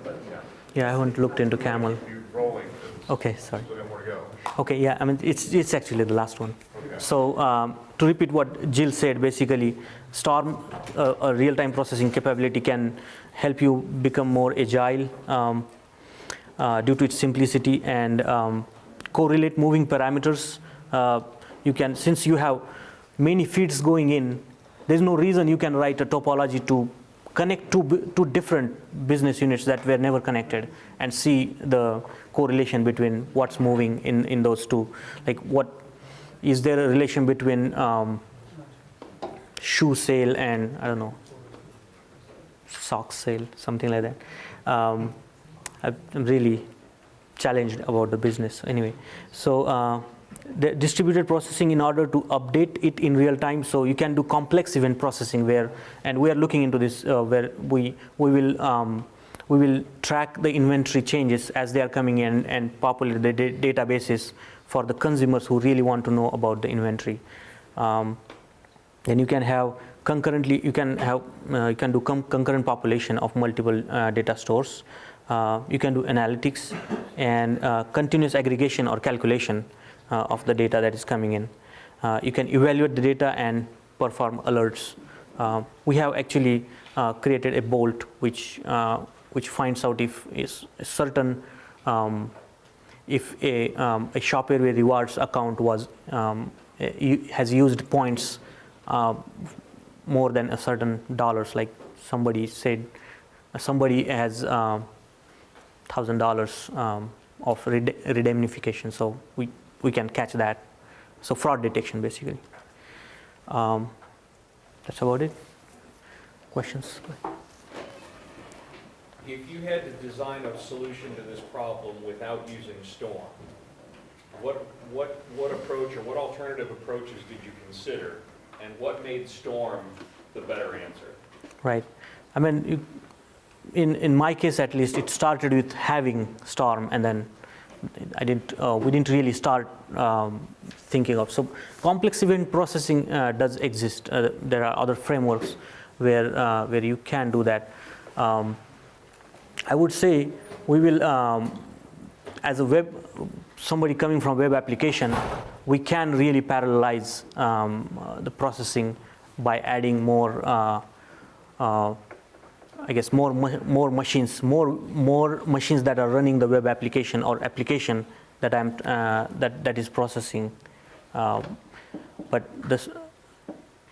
Yeah, I haven't looked into Camel. You're rolling. Okay, sorry. Still got more to go. Okay, yeah, it's actually the last one. Okay. So to repeat what Jill said, basically, Storm, a real-time processing capability can help you become more agile due to its simplicity and correlate moving parameters. You can, since you have many feeds going in, there's no reason you can write a topology to connect two different business units that were never connected and see the correlation between what's moving in those two. Like what is there a relation between shoe sale and, I don't know, sock sale, something like that. I'm really challenged about the business anyway. So the distributed processing, in order to update it in real time, so you can do complex event processing where, and we are looking into this, where we will track the inventory changes as they are coming in and populate the databases for the consumers who really want to know about the inventory. Then you can have concurrently, you can do concurrent population of multiple data stores. You can do analytics and continuous aggregation or calculation of the data that is coming in. You can evaluate the data and perform alerts. We have actually created a bolt which finds out if is a certain if a Shopware rewards account was has used points more than a certain dollars, like somebody said somebody has $1,000 of redemnification, so we can catch that. So fraud detection basically. That's about it. Questions? If you had to design a solution to this problem without using Storm, what approach or what alternative approaches did you consider, and what made Storm the better answer? Right. I mean, in my case at least, it started with having Storm, and then we didn't really start thinking of. So complex event processing does exist. There are other frameworks where you can do that. I would say we will, as a somebody coming from web application, we can really parallelize the processing by adding more, I guess, more machines that are running the web application or application that that is processing. But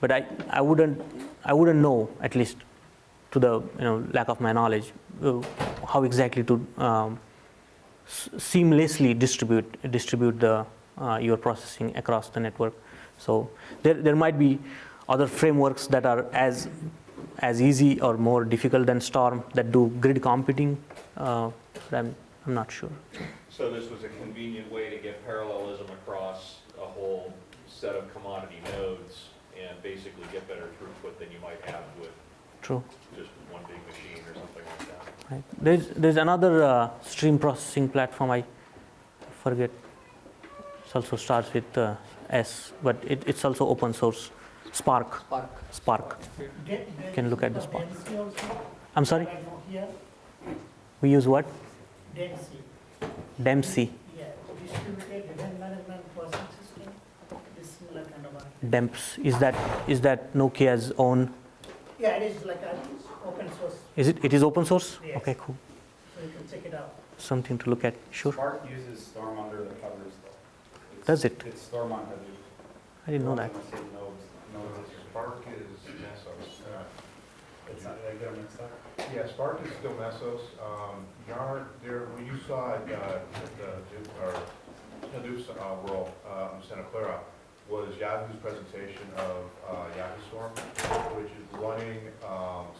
I wouldn't know, at least to the lack of my knowledge, how exactly to seamlessly distribute the your processing across the network. So there might be other frameworks that are as easy or more difficult than Storm that do grid computing. But I'm not sure. So this was a convenient way to get parallelism across a whole set of commodity nodes and basically get better throughput than you might have with True. just one big machine or something like that. Right. There's another stream processing platform, I forget. It also starts with S, but it's also open source. Spark. You can look at the Spark. I'm sorry? We use what? Dempsey. Yeah, distributed event management processing system is similar kind of a. Demps. Is that Nokia's own? Yeah, it is like open source. It is open source? Yes. Okay, cool. So you can check it out. Something to look at. Sure. Spark uses Storm under the covers, though. Does it? It's Storm on Hadoop. I didn't know that. Spark is Mesos. It's not, did I get them mixed up? Yeah, Spark is still Mesos. Yarn, when you saw it at Hadoop's world in Santa Clara, was Yahoo's presentation of Yahoo Storm, which is running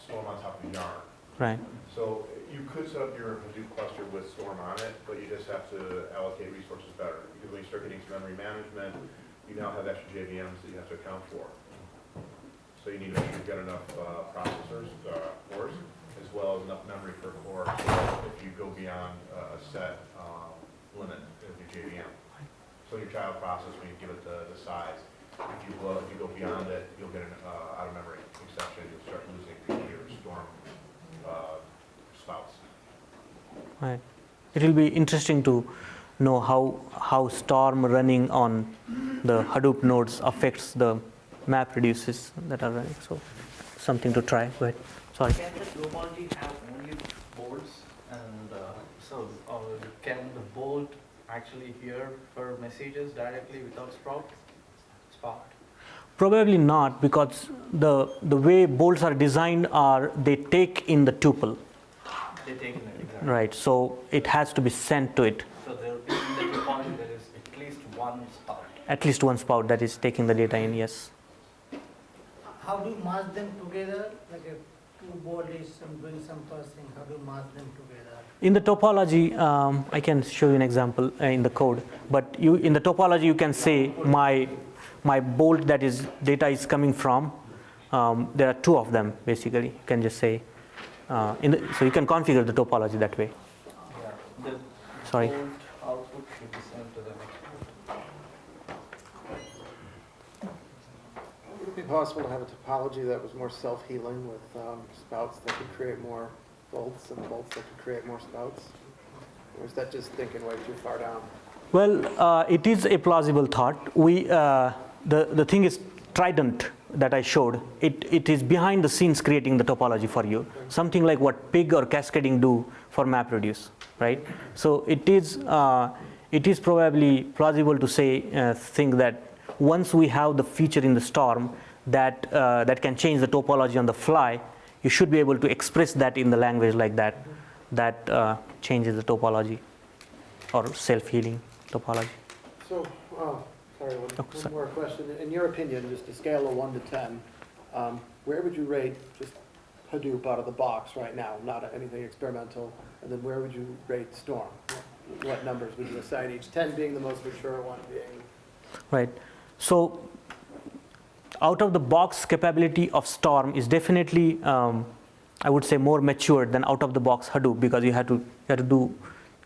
Storm on top of Yarn. Right. So you could set up your Hadoop cluster with Storm on it, but you just have to allocate resources better. Because when you start getting to memory management, you now have extra JVMs that you have to account for. So you need to make sure you've got enough processors, cores, as well as enough memory per core if you go beyond a set limit of your JVM. So in your child process, when you give it the size, if you go beyond it, you'll get an out-of-memory exception. You'll start losing your Storm spouts. Right. It will be interesting to know how Storm running on the Hadoop nodes affects the map reduces that are running. So something to try. Go ahead. Sorry. Can the topology have only bolts, and can the bolt actually hear for messages directly without Spark? Probably not, because the way bolts are designed are they take in the tuple. They take in it, exactly. Right. So it has to be sent to it. So there, in the topology there is at least one spout. At least one spout that is taking the data in, yes. How do you merge them together? Like a two bodies and doing some parsing, how do you merge them together? In the topology, I can show you an example in the code. But in the topology, you can say my bolt that is data is coming from. There are two of them basically. You can just say so you can configure the topology that way. The Sorry. bolt output should be sent to the next bolt. Would it be possible to have a topology that was more self-healing with spouts that could create more bolts and bolts that could create more spouts? Or is that just thinking way too far down? Well, it is a plausible thought. The thing is Trident that I showed. It is behind the scenes creating the topology for you. Something like what Pig or Cascading do for MapReduce, right? So it is probably plausible to think that once we have the feature in the Storm that can change the topology on the fly, you should be able to express that in the language like that. That changes the topology or self-healing topology. So, sorry, one more question. In your opinion, just a scale of 1 to 10, where would you rate just Hadoop out of the box right now, not anything experimental? And then where would you rate Storm? What numbers would you assign each, 10 being the most mature, 1 being? Right. So out of the box capability of Storm is definitely, I would say, more mature than out of the box Hadoop, because you have to do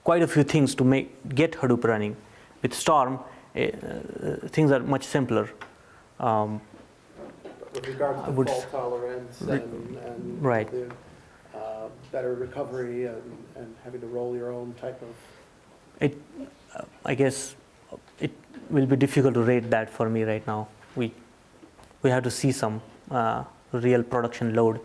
quite a few things to get Hadoop running. With Storm, things are much simpler. With regards to fault tolerance and right. the better recovery and having to roll your own type of... I guess it will be difficult to rate that for me right now. We have to see some real production load.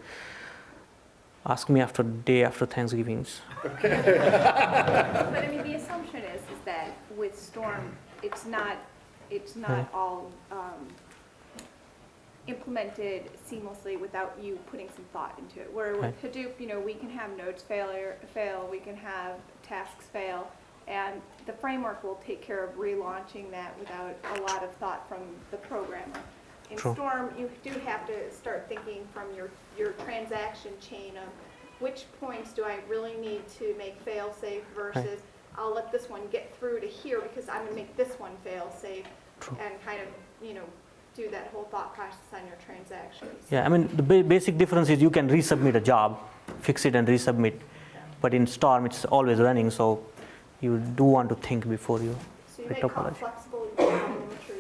Ask me day after Thanksgivings. But I mean, the assumption is that with Storm, it's not all implemented seamlessly without you putting some thought into it. Where with Hadoop, we can have nodes fail, we can have tasks fail, and the framework will take care of relaunching that without a lot of thought from the programmer. In Storm, you do have to start thinking from your transaction chain of which points do I really need to make fail-safe versus I'll let this one get through to here because I'm going to make this one fail-safe and kind of, do that whole thought process on your transactions. Yeah, I mean, the basic difference is you can resubmit a job, fix it and resubmit. But in Storm, it's always running, so you do want to think before you So you may call it flexible, you can call it mature,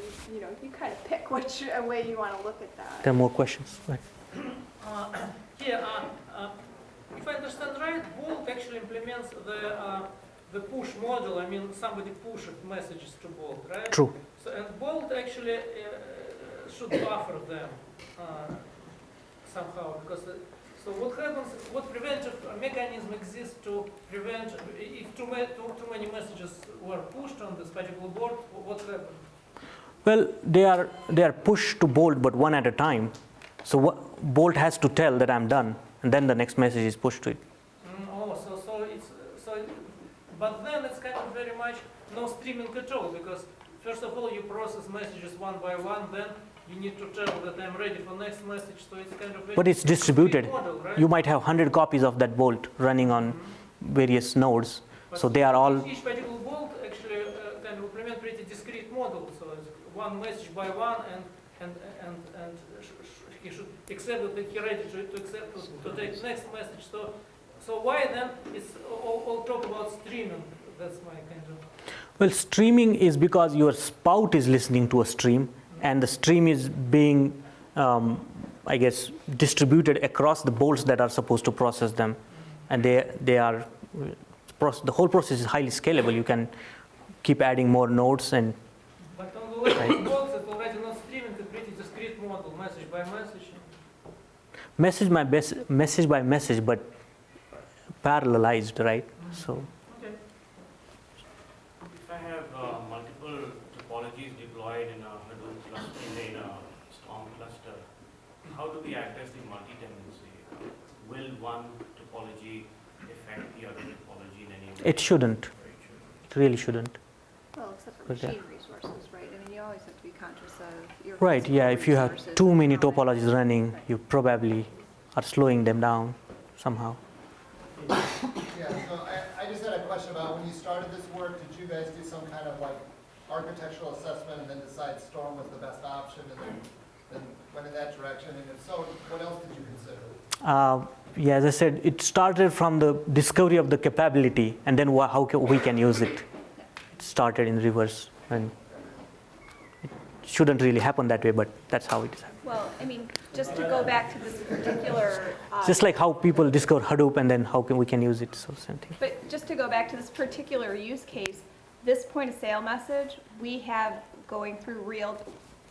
you kind of pick which way you want to look at that. There are more questions. Right. If I understand right, Bolt actually implements the push model. I mean, somebody pushed messages to Bolt, right? True. So, and Bolt actually should buffer them somehow, because so what happens? What preventive mechanism exists to prevent if too many messages were pushed on this particular board? What happens? Well, they are pushed to Bolt, but one at a time. So Bolt has to tell that I'm done, and then the next message is pushed to it. But then it's kind of very much no streaming at all, because first of all you process messages one by one, then you need to tell that I'm ready for next message. So it's kind of very. But it's distributed. Model, right? You might have 100 copies of that Bolt running on various nodes, so they are all. Each particular Bolt actually kind of implement pretty discrete model. So it's one message by one, and he should accept that he's ready to take next message. So why then it's all talk about streaming? That's my kind of. Well, streaming is because your spout is listening to a stream, and the stream is being, I guess, distributed across the bolts that are supposed to process them, and they are. The whole process is highly scalable. You can keep adding more nodes and. But on the level of bolts, it's already not streaming. It's a pretty discrete model, message by message. Message by message, but parallelized, right? So. Okay. If I have multiple topologies deployed in a Hadoop cluster, in a Storm cluster, how do we address the multi-tenancy? Will one topology affect the other topology in any way? It shouldn't. It really shouldn't. Well, except for machine resources, always have to be conscious of your Right, yeah, if you have resources too and many how many- topologies running, you probably are slowing them down somehow. Yeah, so I just had a question about when you started this work, did you guys do some kind of like architectural assessment and then decide Storm was the best option and then went in that direction? And if so, what else did you consider? Yeah, as I said, it started from the discovery of the capability and then we can use it. It started in reverse, and it shouldn't really happen that way, but that's how it is. Well, I mean, just to go back to this particular. Just like how people discover Hadoop and then how we can use it, so same thing. But just to go back to this particular use case, this point of sale message, we have going through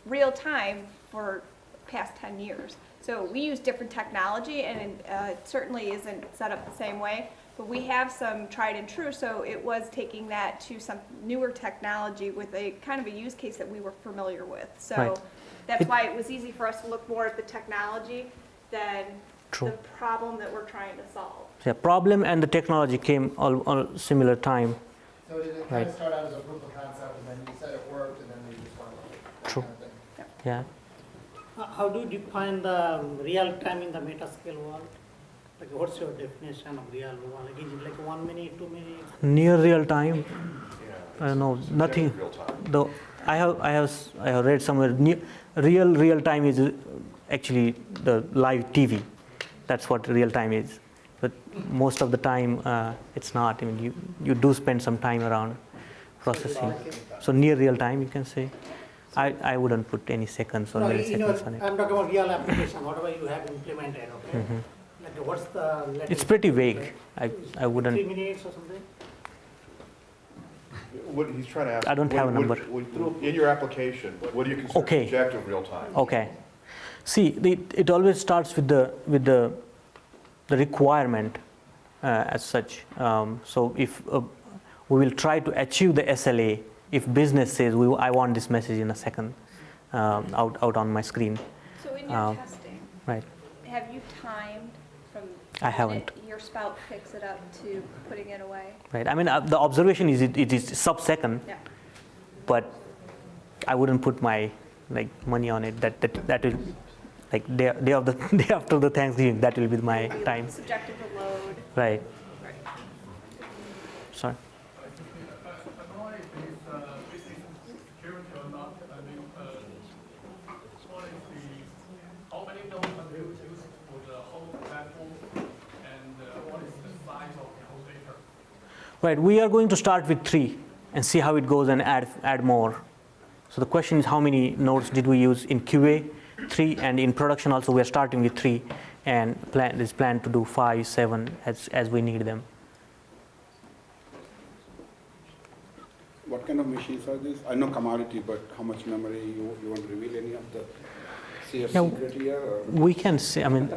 real time for past 10 years. So we use different technology, and it certainly isn't set up the same way, but we have some tried and true, so it was taking that to some newer technology with a kind of a use case that we were familiar with. So Right. that's why it was easy for us to look more at the technology than True. the problem that we're trying to solve. Yeah, problem and the technology came all similar time. So did it kind Right. of start out as a proof of concept and then you said it worked and then we just went with it? That True. kind of thing? Yeah. How do you define the real time in the MetaScale world? Like, what's your definition of real world? Like, is it like 1 minute, 2 minutes? Near real time. I don't know, nothing. Though I have read somewhere real time is actually the live TV. That's what real time is. But most of the time it's not. I mean, you do spend some time around processing. So near real time, you can say. I wouldn't put any seconds or milliseconds on it. I'm talking about real application, whatever you have implemented, okay? Like, what's the... It's pretty vague. I wouldn't. 3 minutes or something? What he's trying to ask. I don't have a number. In your application, what do you consider Okay. objective real time? Okay. See, it always starts with the requirement as such. So if we will try to achieve the SLA, if business says I want this message in a second out on my screen. So in your testing, Right. have you timed from I haven't. your spout picks it up to putting it away? Right. I mean, the observation is it is sub-second, Yeah. but I wouldn't put my money on it. That will day of the day after the Thanksgiving. That will be my time. Subjective to load. Right. Sorry. Right, we are going to start with 3 and see how it goes and add more. So the question is, how many nodes did we use in QA? 3, and in production also we are starting with 3 and is planned to do 5, 7 as we need them. What kind of machines are these? I know commodity, but how much memory you want to reveal any of the Sears secret here? Or? We can say, I mean,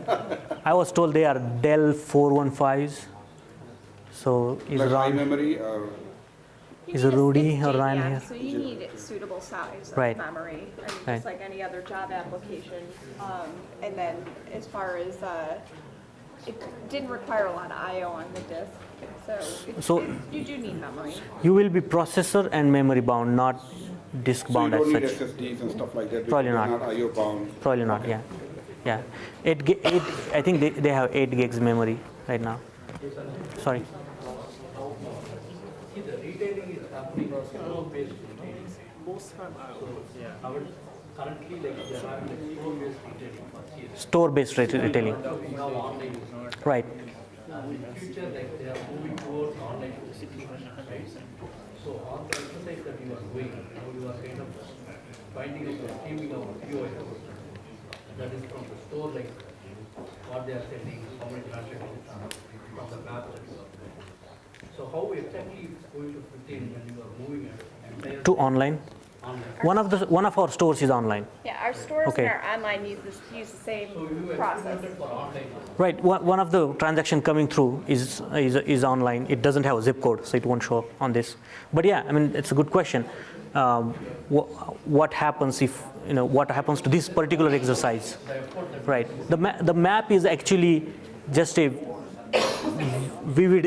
I was told they are Dell 415s. So is like high Ron, memory or? Is Rudy or Ryan yeah, here? so you need suitable size of Right. memory. I mean, Right. just like any other job application. And then as far as, it didn't require a lot of I/O on the disk. So you do need memory. You will be processor and memory bound, not disk So you bound as don't need such. SSDs and stuff like that? Probably because not. they're IO bound? Probably not, Okay. yeah. 8, I think they have 8 gigs memory right now. Sorry. See, the retailing is happening on store-based retailing. Most time, currently, like, they're having like store-based retailing for Sears. Store-based retailing. Now online is not. Right. In the future, like, they are moving towards online distribution, right? So on the exercise that you are doing, now you are kind of finding out or scheming out POI. That is from the store, like, what they are sending, how many transactions from the map. So how exactly it's going to fit in when you are moving it? To online. One of our stores is online. Yeah, our stores Okay. and our online use the same process. Right. One of the transaction coming through is online. It doesn't have a zip code, so it won't show up on this. But yeah, I mean, it's a good question. What happens if what happens to this particular exercise? Right. The map is actually just a vivid,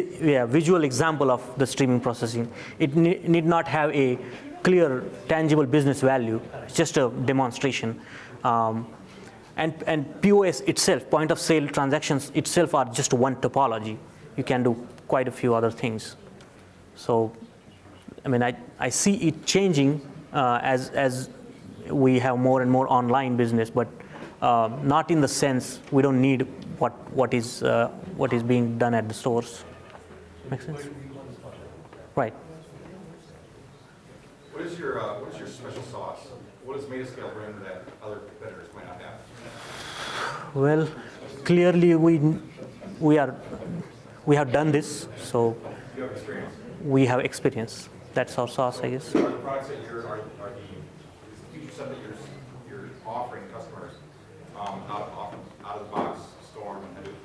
visual example of the streaming processing. It need not have a clear, tangible business value. It's just a demonstration. And POS itself, point of sale transactions itself, are just one topology. You can do quite a few other things. So, I mean, I see it changing as we have more and more online business, but not in the sense we don't need what is being done at the stores. Make sense? Right. What is your special sauce? What does MetaScale bring that other competitors might not have? Well, clearly we have done this, so You have experience. we have experience. That's our sauce, I guess. Are the products that are the feature set that you're offering customers out of the box, Storm and Hadoop?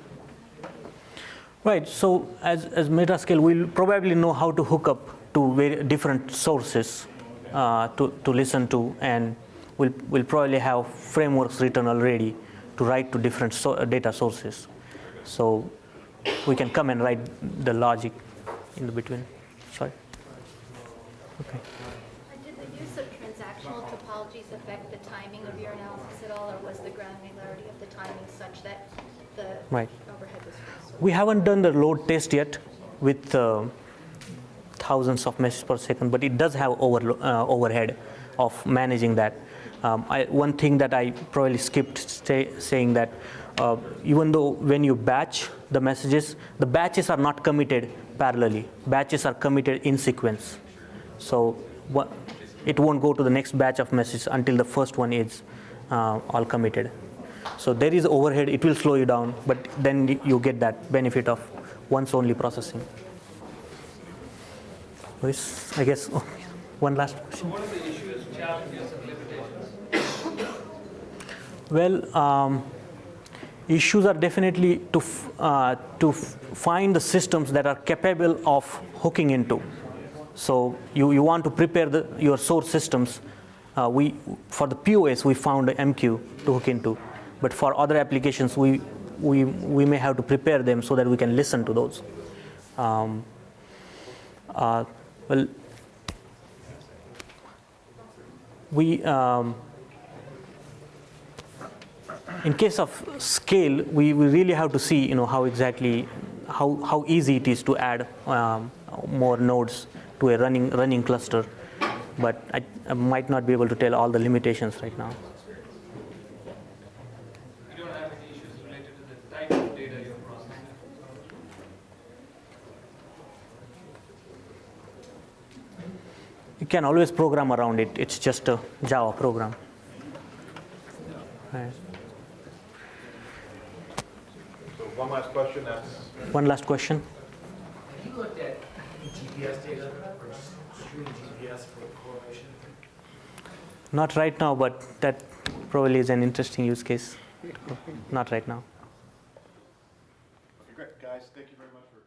Right. So as MetaScale, we'll probably know how to hook up to very different sources to listen to, and we'll probably have frameworks written already to write to different data sources. So we can come and write the logic in the between. Sorry. Okay. Did the use of transactional topologies affect the timing of your analysis at all, or was the granularity of the timing such that the Right. overhead was reduced? We haven't done the load test yet with thousands of messages per second, but it does have overhead of managing that. One thing that I probably skipped saying that even though when you batch the messages, the batches are not committed parallelly. Batches are committed in sequence. So it won't go to the next batch of messages until the first one is all committed. So there is overhead. It will slow you down, but then you get that benefit of once only processing. Luis, I guess one last question. So what are the issues, challenges, and limitations? Well, issues are definitely to find the systems that are capable of hooking into. So you want to prepare your source systems. For the POS, we found the MQ to hook into, but for other applications, we may have to prepare them so that we can listen to those. Well, in case of scale, we really have to see, how exactly how easy it is to add more nodes to a running cluster. But I might not be able to tell all the limitations right now. You don't have any issues related to the type of data you're processing? You can always program around it. It's just a Java program. Right. So one last question. One last question. Have you looked at GPS data or just streaming GPS for correlation? Not right now, but that probably is an interesting use case. Not right now. Okay, great, guys. Thank you very much for